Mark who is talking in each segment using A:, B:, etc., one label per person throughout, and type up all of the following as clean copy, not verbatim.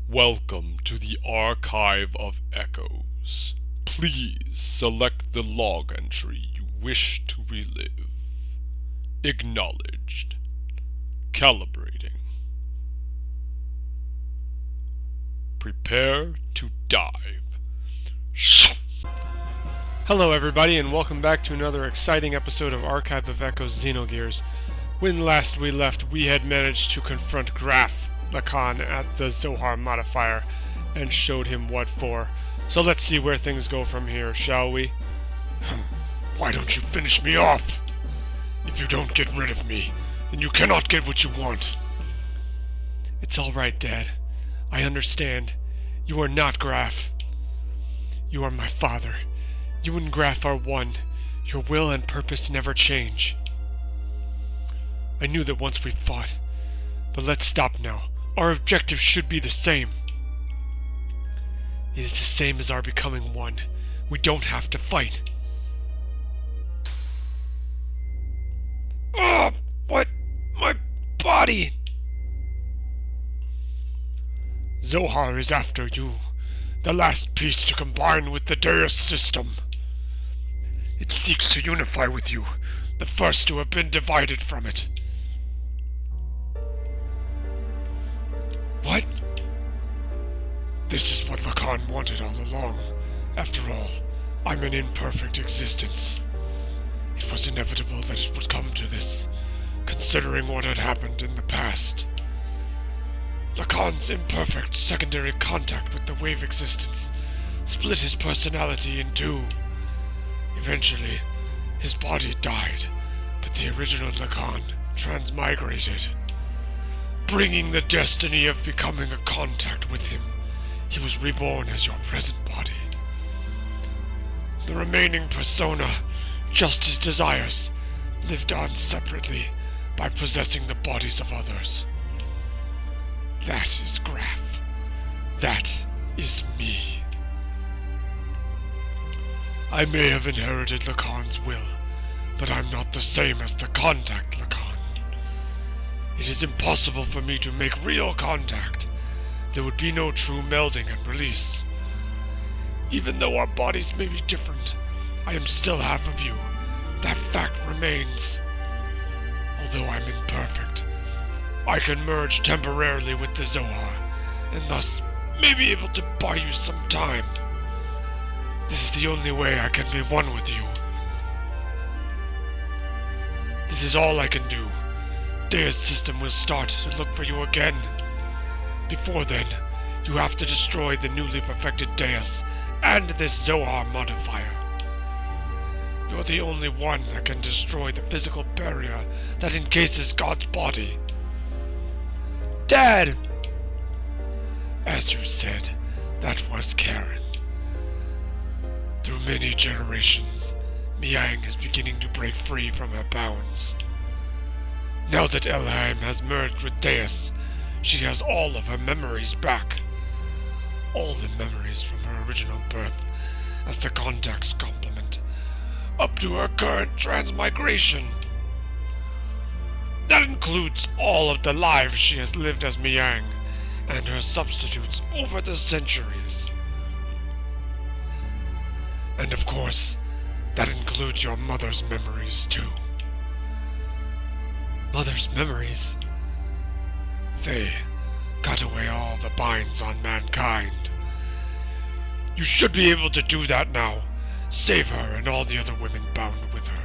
A: Welcome to the Archive of Echoes. Please select the log entry you wish to relive. Acknowledged. Calibrating. Prepare to dive.
B: Hello everybody, and welcome back to another exciting episode of Archive of Echoes Xenogears. When last we left, we had managed to confront Graf Lacan at the Zohar modifier and showed him what for. So let's see where things go from here, shall we?
C: Why don't you finish me off? If you don't get rid of me, then you cannot get what you want.
B: It's alright, Dad. I understand. You are not Graf. You are my father. You and Graf are one. Your will and purpose never change. I knew that once we fought, but let's stop now. Our objective should be the same. It is the same as our becoming one. We don't have to fight.
C: What? My body! Zohar is after you. The last piece to combine with the Deus system. It seeks to unify with you, the first to have been divided from it.
B: What?
C: This is what Lacan wanted all along. After all, I'm an imperfect existence. It was inevitable that it would come to this, considering what had happened in the past. Lacan's imperfect secondary contact with the wave existence split his personality in two. Eventually, his body died, but the original Lacan transmigrated. Bringing the destiny of becoming a contact with him, he was reborn as your present body. The remaining persona, just his desires, lived on separately by possessing the bodies of others. That is Graf. That is me. I may have inherited Lacan's will, but I'm not the same as the contact Lacan. It is impossible for me to make real contact. There would be no true melding and release. Even though our bodies may be different, I am still half of you. That fact remains. Although I'm imperfect, I can merge temporarily with the Zohar, and thus may be able to buy you some time. This is the only way I can be one with you. This is all I can do. Deus system will start to look for you again. Before then, you have to destroy the newly perfected Deus and this Zohar modifier. You're the only one that can destroy the physical barrier that encases God's body.
B: Dad!
C: As you said, that was Karen. Through many generations, Miang is beginning to break free from her bounds. Now that Elheim has merged with Deus, she has all of her memories back. All the memories from her original birth as the contact's complement, up to her current transmigration. That includes all of the lives she has lived as Miang and her substitutes over the centuries. And of course, that includes your mother's memories too.
B: Mother's memories?
C: They cut away all the binds on mankind. You should be able to do that now. Save her and all the other women bound with her.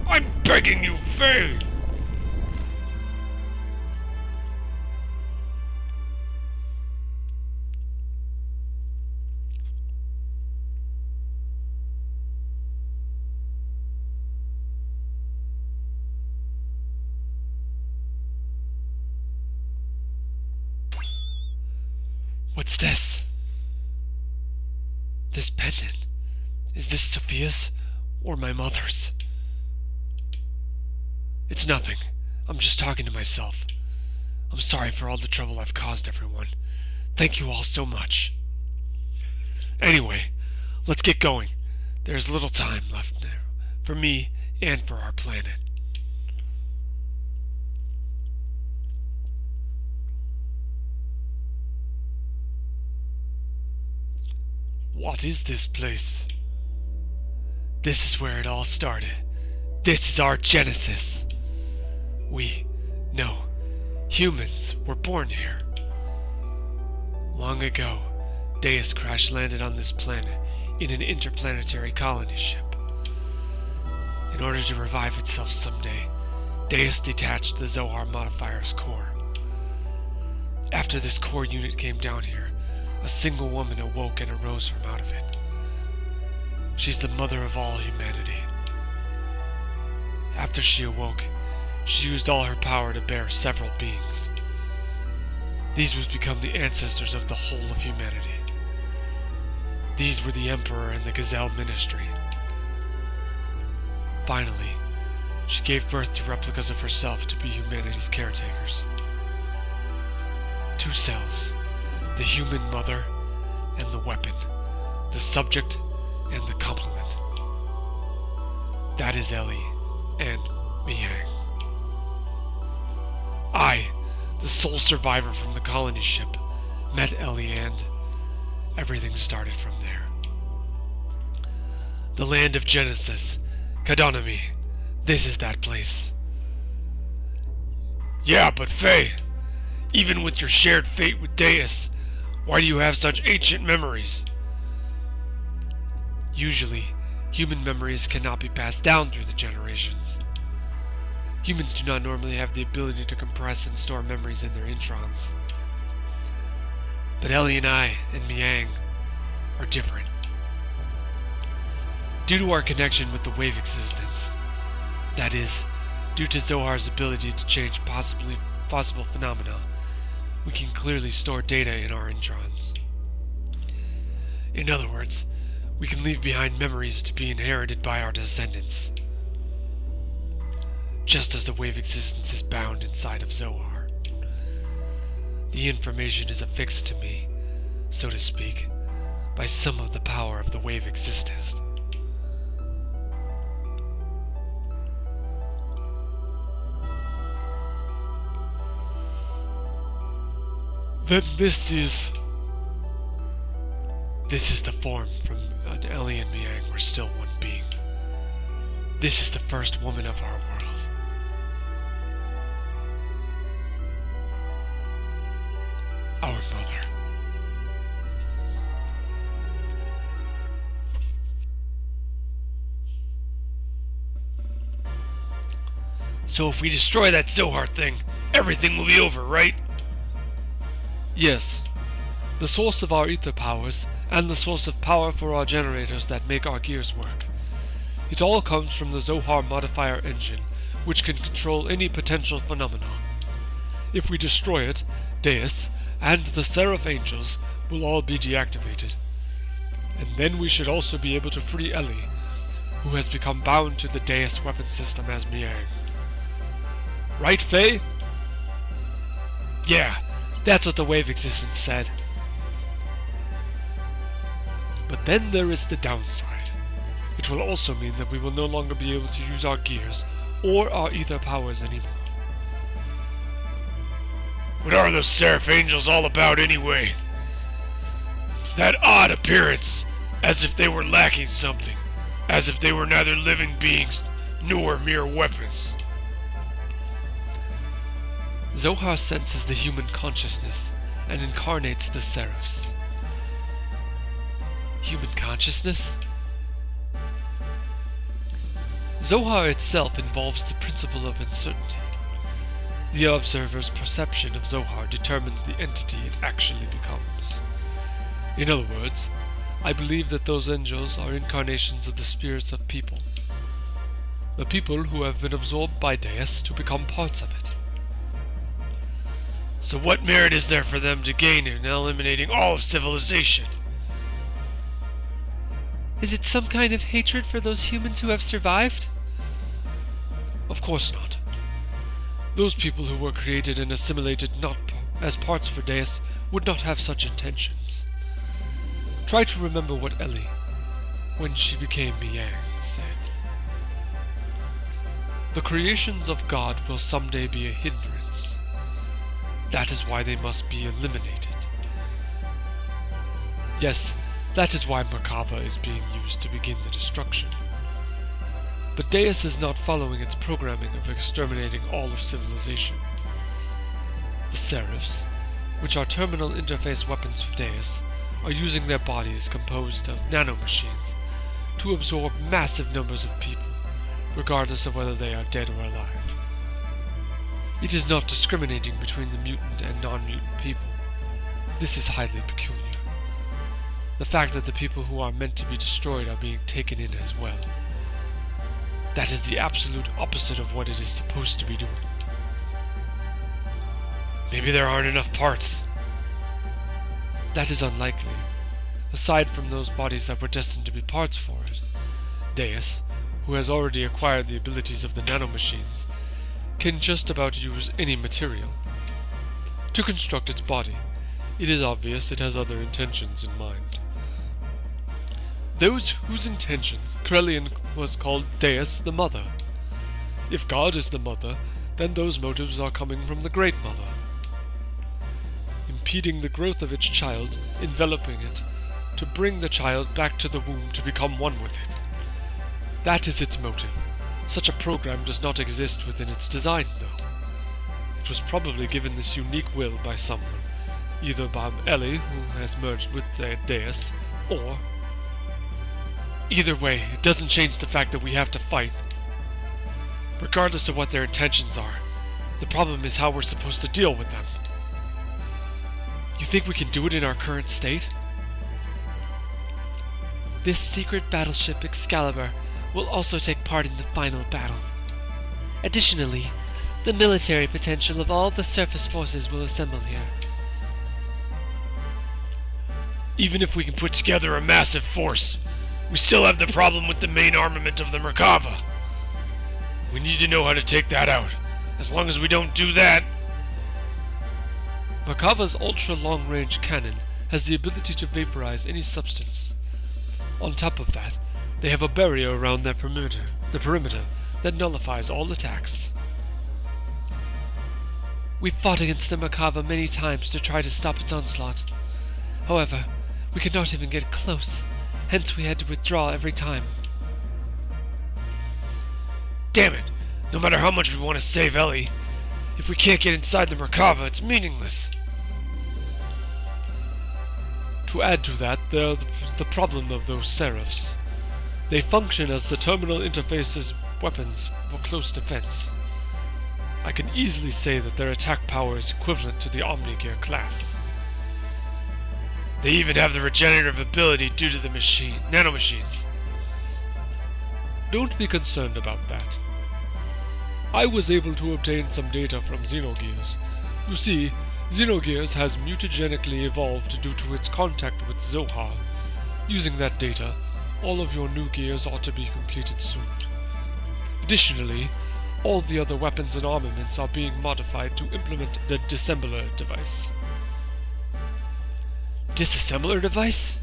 C: I'm begging you, Faye!
B: What's this? This pendant. Is this Sophia's or my mother's? It's nothing. I'm just talking to myself. I'm sorry for all the trouble I've caused everyone. Thank you all so much. Anyway, let's get going. There's little time left now, for me and for our planet. What is this place? This is where it all started. This is our genesis. Humans were born here. Long ago, Deus crash-landed on this planet in an interplanetary colony ship. In order to revive itself someday, Deus detached the Zohar modifier's core. After this core unit came down here, a single woman awoke and arose from out of it. She's the mother of all humanity. After she awoke, she used all her power to bear several beings. These would become the ancestors of the whole of humanity. These were the Emperor and the Gazelle Ministry. Finally, she gave birth to replicas of herself to be humanity's caretakers. Two selves, the human mother and the weapon, the subject and the complement. That is Ellie and Miang. I, the sole survivor from the colony ship, met Ellie and everything started from there. The land of Genesis, Kadonomi, this is that place.
C: Yeah, but Faye, even with your shared fate with Deus, why do you have such ancient memories?
B: Usually, human memories cannot be passed down through the generations. Humans do not normally have the ability to compress and store memories in their introns. But Ellie and I, and Miang, are different. Due to our connection with the wave existence, that is, due to Zohar's ability to change possible phenomena, we can clearly store data in our introns. In other words, we can leave behind memories to be inherited by our descendants. Just as the wave existence is bound inside of Zohar. The information is affixed to me, so to speak, by some of the power of the wave existence. Then this is the form from Ellie and Miang were still one being. This is the first woman of our world. Our mother.
C: So if we destroy that Zohar thing, everything will be over, right?
B: Yes. The source of our ether powers, and the source of power for our generators that make our gears work. It all comes from the Zohar modifier engine, which can control any potential phenomena. If we destroy it, Deus and the Seraph Angels will all be deactivated. And then we should also be able to free Ellie, who has become bound to the Deus weapon system as Miang. Right, Faye? Yeah, that's what the wave existence said. But then there is the downside. It will also mean that we will no longer be able to use our gears or our ether powers anymore.
C: What are those Seraph Angels all about anyway? That odd appearance, as if they were lacking something, as if they were neither living beings nor mere weapons.
B: Zohar senses the human consciousness and incarnates the Seraphs. Human consciousness? Zohar itself involves the principle of uncertainty. The observer's perception of Zohar determines the entity it actually becomes. In other words, I believe that those angels are incarnations of the spirits of people. The people who have been absorbed by Deus to become parts of it.
C: So what merit is there for them to gain in eliminating all of civilization?
B: Is it some kind of hatred for those humans who have survived? Of course not. Those people who were created and assimilated not as parts for Deus would not have such intentions. Try to remember what Ellie, when she became Miang, said. The creations of God will someday be a hindrance. That is why they must be eliminated. Yes, That is why Merkava is being used to begin the destruction. But Deus is not following its programming of exterminating all of civilization. The Seraphs, which are terminal interface weapons for Deus, are using their bodies composed of nanomachines to absorb massive numbers of people, regardless of whether they are dead or alive. It is not discriminating between the mutant and non-mutant people. This is highly peculiar. The fact that the people who are meant to be destroyed are being taken in as well. That is the absolute opposite of what it is supposed to be doing. Maybe there aren't enough parts. That is unlikely, aside from those bodies that were destined to be parts for it. Deus, who has already acquired the abilities of the nanomachines, can just about use any material. To construct its body, it is obvious it has other intentions in mind. Those whose intentions Krelian was called Deus the Mother. If God is the Mother, then those motives are coming from the Great Mother. Impeding the growth of its child, enveloping it, to bring the child back to the womb to become one with it. That is its motive. Such a program does not exist within its design, though. It was probably given this unique will by someone, either by Ellie, who has merged with the Deus, or... Either way, it doesn't change the fact that we have to fight. Regardless of what their intentions are, the problem is how we're supposed to deal with them. You think we can do it in our current state? This secret battleship Excalibur will also take part in the final battle. Additionally, the military potential of all the surface forces will assemble here.
C: Even if we can put together a massive force, we still have the problem with the main armament of the Merkava. We need to know how to take that out. As long as we don't do that...
B: Merkava's ultra-long-range cannon has the ability to vaporize any substance. On top of that, they have a barrier around their perimeter that nullifies all attacks. We've fought against the Merkava many times to try to stop its onslaught. However, we could not even get close, hence we had to withdraw every time.
C: Damn it! No matter how much we want to save Ellie, if we can't get inside the Merkava, it's meaningless.
B: To add to that, there's the problem of those Seraphs. They function as the terminal interface's weapons for close defense. I can easily say that their attack power is equivalent to the Omnigear class.
C: They even have the regenerative ability due to the nanomachines.
B: Don't be concerned about that. I was able to obtain some data from Xenogears. You see, Xenogears has mutagenically evolved due to its contact with Zohar. Using that data, all of your new gears ought to be completed soon. Additionally, all the other weapons and armaments are being modified to implement the disassembler device.
C: Disassembler device?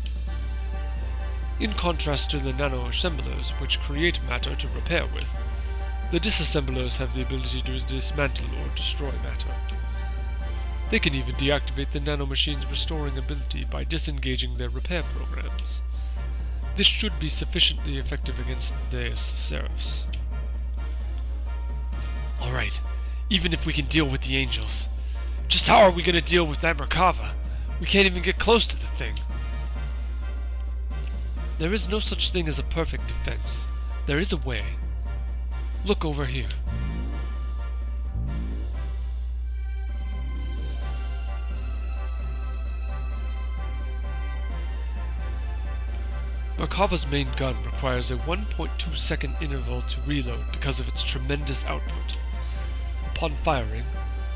B: In contrast to the nano-assemblers, which create matter to repair with, the disassemblers have the ability to dismantle or destroy matter. They can even deactivate the nanomachine's restoring ability by disengaging their repair programs. This should be sufficiently effective against the Seraphs.
C: Alright, even if we can deal with the angels, just how are we going to deal with that Merkava? We can't even get close to the thing.
B: There is no such thing as a perfect defense. There is a way. Look over here. Merkava's main gun requires a 1.2 second interval to reload because of its tremendous output. Upon firing,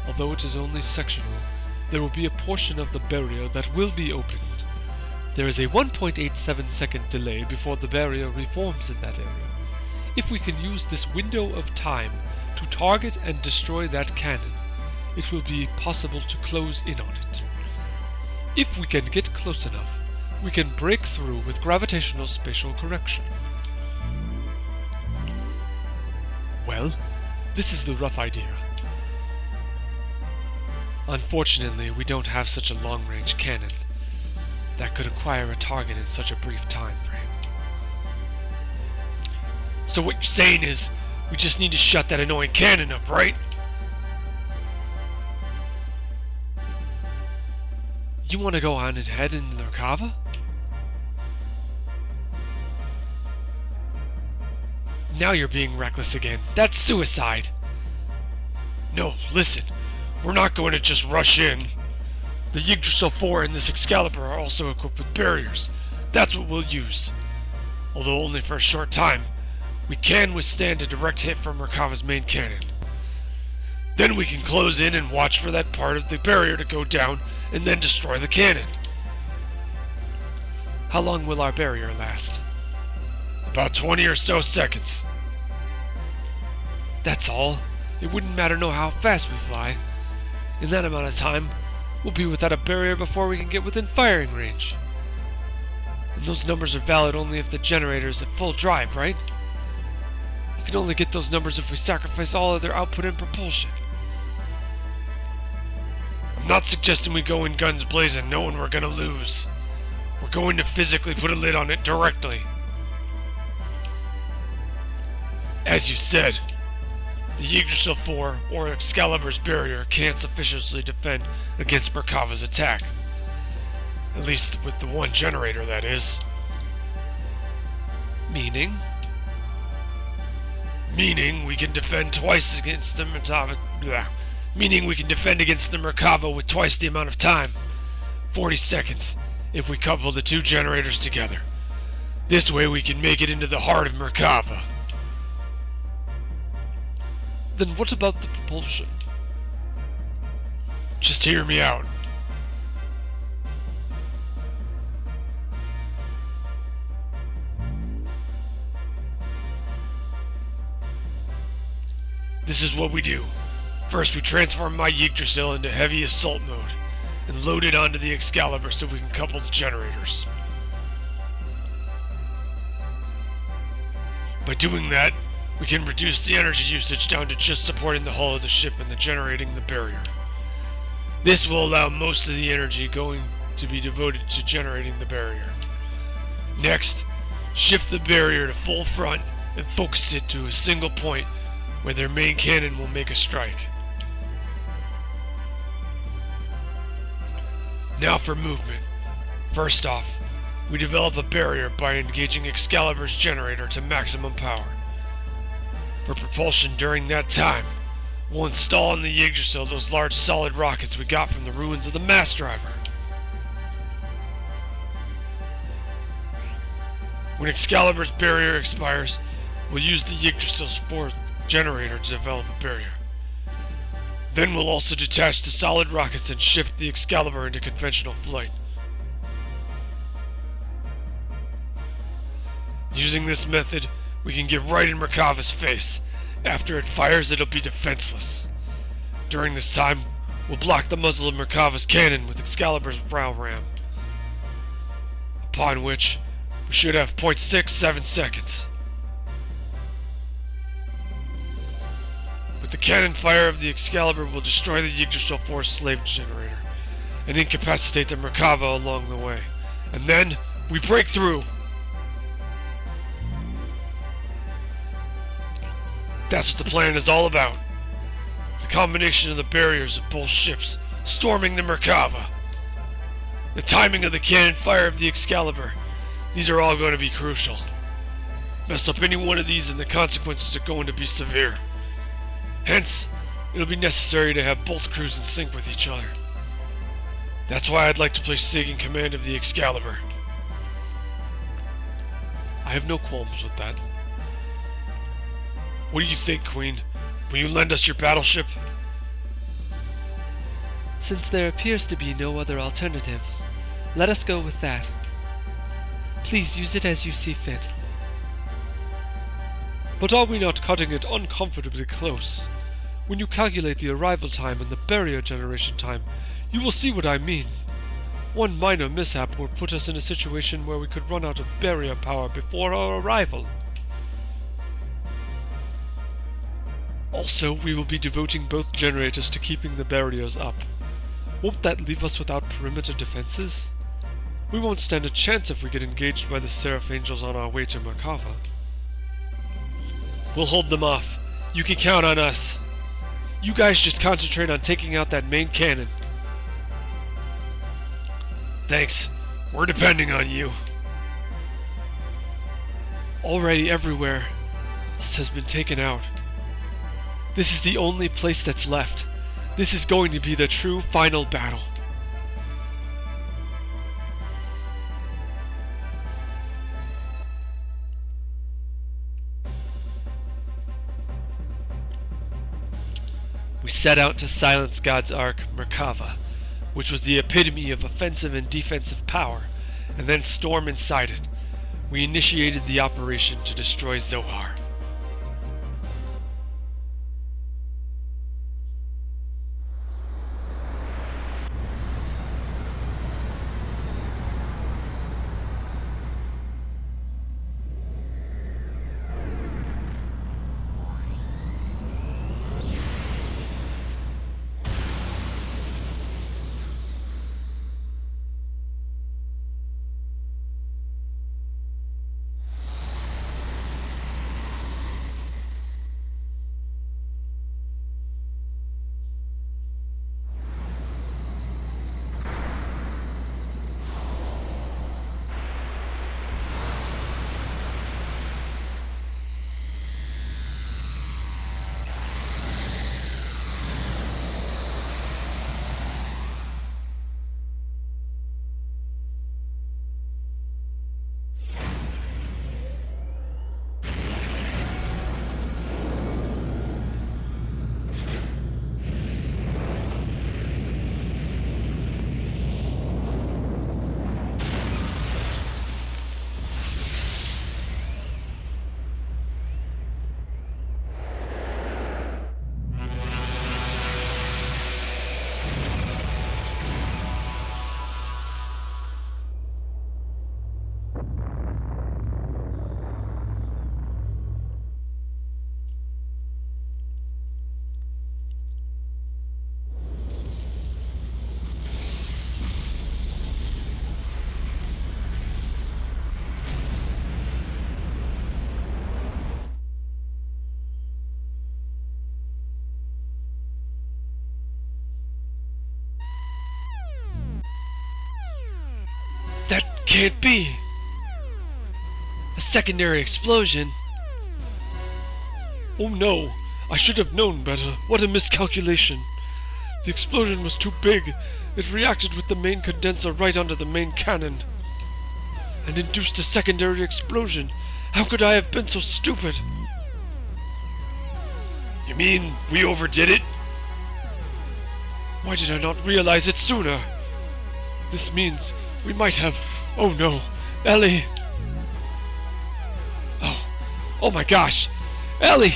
B: although it is only sectional, there will be a portion of the barrier that will be opened. There is a 1.87 second delay before the barrier reforms in that area. If we can use this window of time to target and destroy that cannon, it will be possible to close in on it. If we can get close enough, we can break through with gravitational spatial correction. Well, this is the rough idea. Unfortunately, we don't have such a long-range cannon. that could acquire a target in such a brief time frame. So what you're saying is, we just need to shut that annoying cannon up, right? You want to go on and head into the Merkava? Now you're being reckless again. That's suicide. No, listen. We're not going to just rush in. The Yggdrasil 4 and this Excalibur are also equipped with barriers. That's what we'll use. Although only for a short time, we can withstand a direct hit from Merkava's main cannon. Then we can close in and watch for that part of the barrier to go down and then destroy the cannon. How long will our barrier last? About 20 or so seconds. That's all. It wouldn't matter how fast we fly. In that amount of time, we'll be without a barrier before we can get within firing range. And those numbers are valid only if the generator is at full drive, right? You can only get those numbers if we sacrifice all of their output and propulsion. I'm not suggesting we go in guns blazing knowing we're gonna lose. We're going to physically put a lid on it directly. As you said, the Yggdrasil 4 or Excalibur's barrier can't sufficiently defend against Merkava's attack. At least with the one generator, that is. Meaning? Meaning we can defend twice against the Merkava. Meaning we can defend against the Merkava with twice the amount of time. 40 seconds, if we couple the two generators together. This way we can make it into the heart of Merkava. Then what about the propulsion?
C: Just hear me out. This is what we do. First we transform my Yggdrasil into heavy assault mode and load it onto the Excalibur so we can couple the generators. By doing that, we can reduce the energy usage down to just supporting the hull of the ship and generating the barrier. This will allow most of the energy going to be devoted to generating the barrier. Next, shift the barrier to full front and focus it to a single point where their main cannon will make a strike. Now for movement. First off, we develop a barrier by engaging Excalibur's generator to maximum power. For propulsion during that time, we'll install on the Yggdrasil those large solid rockets we got from the ruins of the mass driver. When Excalibur's barrier expires, we'll use the Yggdrasil's fourth generator to develop a barrier. Then we'll also detach the solid rockets and shift the Excalibur into conventional flight. Using this method, we can get right in Merkava's face. After it fires, it'll be defenseless. During this time, we'll block the muzzle of Merkava's cannon with Excalibur's brow ram. Upon which, we should have 0.67 seconds. With the cannon fire of the Excalibur, we'll destroy the Yggdrasil 4 slave generator and incapacitate the Merkava along the way. And then, we break through! That's what the plan is all about. The combination of the barriers of both ships, storming the Merkava. The timing of the cannon fire of the Excalibur. These are all going to be crucial. Mess up any one of these and the consequences are going to be severe. Hence, it'll be necessary to have both crews in sync with each other. That's why I'd like to place Sig in command of the Excalibur.
B: I have no qualms with that.
C: What do you think, Queen? Will you lend us your battleship?
B: Since there appears to be no other alternatives, let us go with that. Please use it as you see fit.
A: But are we not cutting it uncomfortably close? When you calculate the arrival time and the barrier generation time, you will see what I mean. One minor mishap would put us in a situation where we could run out of barrier power before our arrival. Also, we will be devoting both generators to keeping the barriers up. Won't that leave us without perimeter defenses? We won't stand a chance if we get engaged by the Seraph Angels on our way to Merkava. We'll hold them off. You can count on us. You guys just concentrate on taking out that main cannon.
C: Thanks. We're depending on you.
A: Already everywhere else has been taken out. This is the only place that's left. This is going to be the true final battle. We set out to silence God's Ark, Merkava, which was the epitome of offensive and defensive power, and then storm inside it. We initiated the operation to destroy Zohar. That can't be! A secondary explosion? Oh no! I should have known better. What a miscalculation. The explosion was too big. It reacted with the main condenser right onto the main cannon and induced a secondary explosion. How could I have been so stupid?
C: You mean we overdid it?
A: Why did I not realize it sooner? This means we might have... Oh no, Ellie! Oh my gosh! Ellie!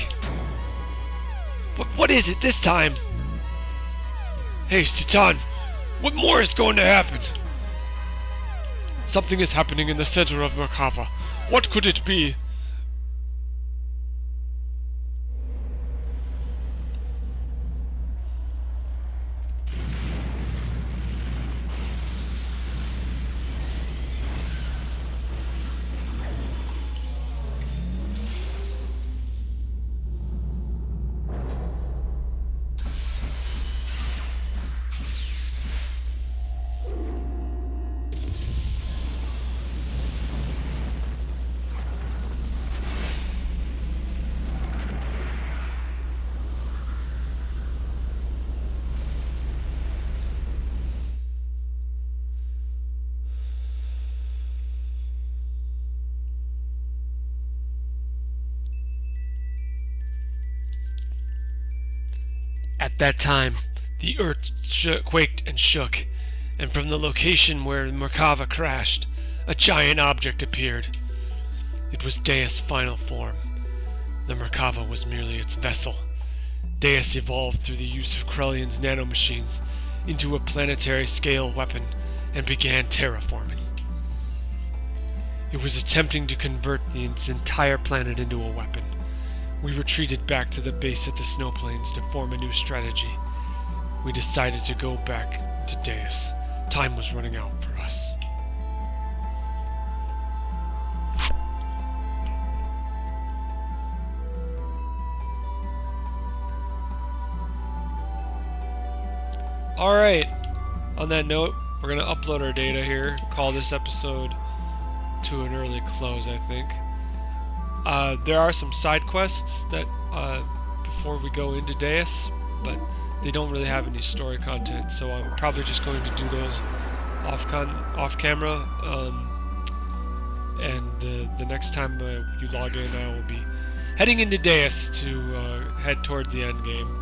A: What is it this time? Hey, Citan! What more is going to happen? Something is happening in the center of Merkava. What could it be? At that time, the earth quaked and shook, and from the location where Merkava crashed, a giant object appeared. It was Deus' final form. The Merkava was merely its vessel. Deus evolved through the use of Krellian's nanomachines into a planetary-scale weapon and began terraforming. It was attempting to convert its entire planet into a weapon. We retreated back to the base at the snow plains to form a new strategy. We decided to go back to Deus. Time was running out for us. Alright, on that note, we're going to upload our data here, call this episode to an early close, I think. There are some side quests that before we go into Deus, but they don't really have any story content, so I'm probably just going to do those off camera. And the next time you log in, I will be heading into Deus to head toward the end game.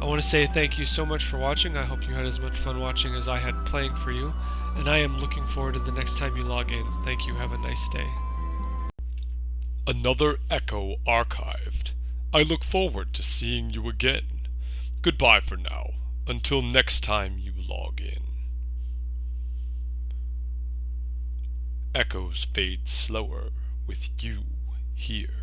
A: I want to say thank you so much for watching. I hope you had as much fun watching as I had playing for you, and I am looking forward to the next time you log in. Thank you. Have a nice day.
C: Another echo archived. I look forward to seeing you again. Goodbye for now, until next time you log in. Echoes fade slower with you here.